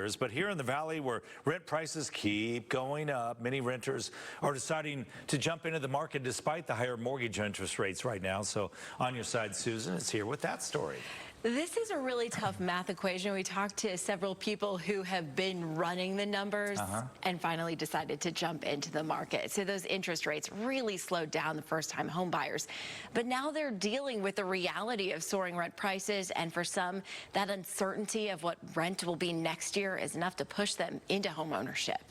years. But here in the Valley, where rent prices keep going up, many renters are deciding to jump into the market despite the higher mortgage interest rates right now. So on your side, Susan is here with that story. This is a really tough math equation. We talked to several people who have been running the numbers and finally decided to jump into the market. So those interest rates really slowed down the first-time home buyers. But now they're dealing with the reality of soaring rent prices, and for some, that uncertainty of what rent will be next year is enough to push them into home ownership.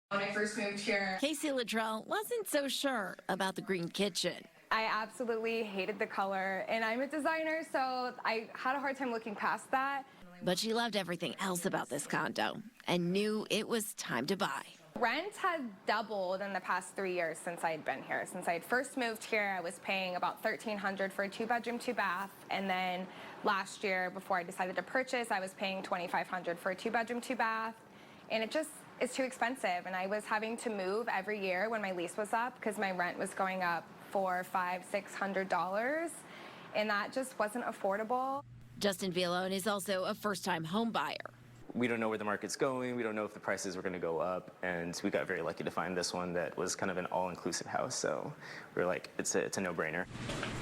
When I first moved here, Casey Luttrell wasn't so sure about the green kitchen. I absolutely hated the color, and I'm a designer, so I had a hard time looking past that. But she loved everything else about this condo and knew it was time to buy. Rent has doubled in the past 3 years since I'd been here. Since I'd first moved here, I was paying about $1,300 for a 2-bedroom, 2-bath, and then last year, before I decided to purchase, I was paying $2,500 for a 2-bedroom, 2-bath, and it just is too expensive. And I was having to move every year when my lease was up because my rent was going up for $500, $600, and that just wasn't affordable. Justin Villalone is also a first-time home buyer. We don't know where the market's going. We don't know if the prices were going to go up, and we got very lucky to find this one that was kind of an all-inclusive house. So we were like, it's a no-brainer.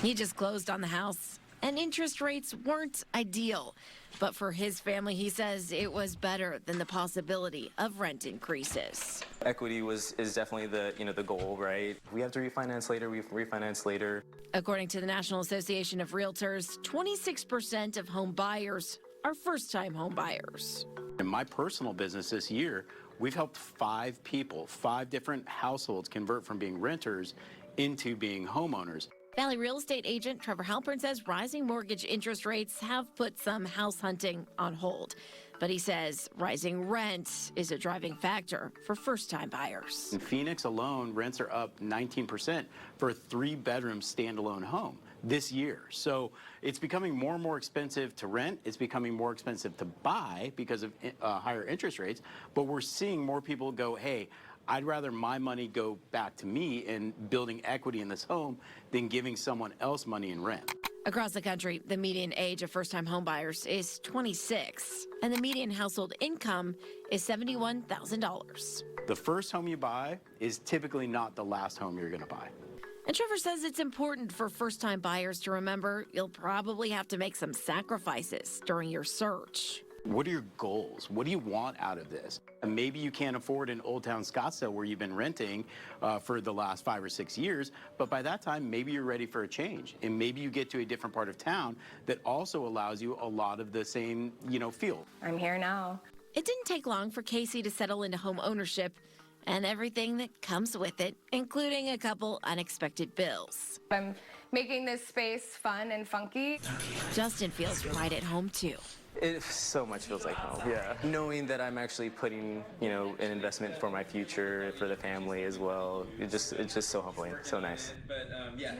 He just closed on the house, and interest rates weren't ideal. But for his family, he says it was better than the possibility of rent increases. Equity is definitely the goal, right? We have to refinance later. We refinance later. According to the National Association of Realtors, 26% of home buyers are first-time home buyers. In my personal business this year, we've helped 5 people, 5 different households convert from being renters into being homeowners. Valley real estate agent Trevor Halpern says rising mortgage interest rates have put some house hunting on hold. But he says rising rent is a driving factor for first-time buyers. In Phoenix alone, rents are up 19% for a 3-bedroom standalone home this year. So it's becoming more and more expensive to rent. It's becoming more expensive to buy because of higher interest rates. But we're seeing more people go, hey, I'd rather my money go back to me in building equity in this home than giving someone else money in rent. Across the country, the median age of first-time homebuyers is 26, and the median household income is $71,000. The first home you buy is typically not the last home you're going to buy. And Trevor says it's important for first-time buyers to remember you'll probably have to make some sacrifices during your search. What are your goals? What do you want out of this? And maybe you can't afford an Old Town Scottsdale where you've been renting for the last 5 or 6 years, but by that time, maybe you're ready for a change. And maybe you get to a different part of town that also allows you a lot of the same, feel. I'm here now. It didn't take long for Casey to settle into home ownership and everything that comes with it, including a couple unexpected bills. I'm making this space fun and funky. Justin feels right at home, too. It so much feels like home. Yeah. Knowing that I'm actually putting, an investment for my future, for the family as well. It's just so humbling, so nice. But yeah.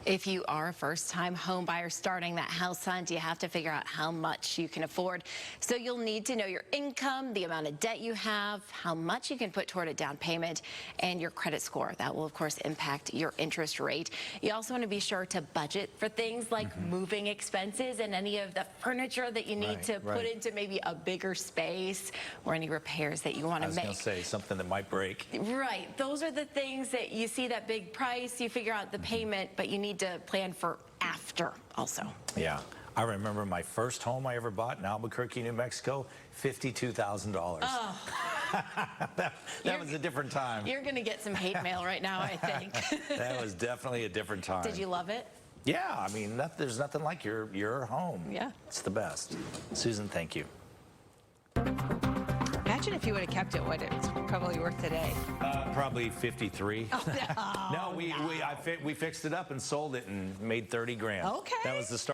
If you are a first-time home buyer starting that house hunt, you have to figure out how much you can afford. So you'll need to know your income, the amount of debt you have, how much you can put toward a down payment, and your credit score. That will, of course, impact your interest rate. You also want to be sure to budget for things like moving expenses and any of the furniture that you need to put into maybe a bigger space, or any repairs that you want to make. I was going to say something that might break. Right. Those are the things that you see that big price, you figure out the payment, but you need to plan for after also. Yeah. I remember my first home I ever bought in Albuquerque, New Mexico, $52,000. Oh. that was a different time. You're going to get some hate mail right now, I think. That was definitely a different time. Did you love it? Yeah. I mean, there's nothing like your home. Yeah. It's the best. Susan, thank you. Imagine if you would have kept it, what it's probably worth today. Probably 53. Oh, No, we fixed it up and sold it and made 30 grand. Okay. That was the start.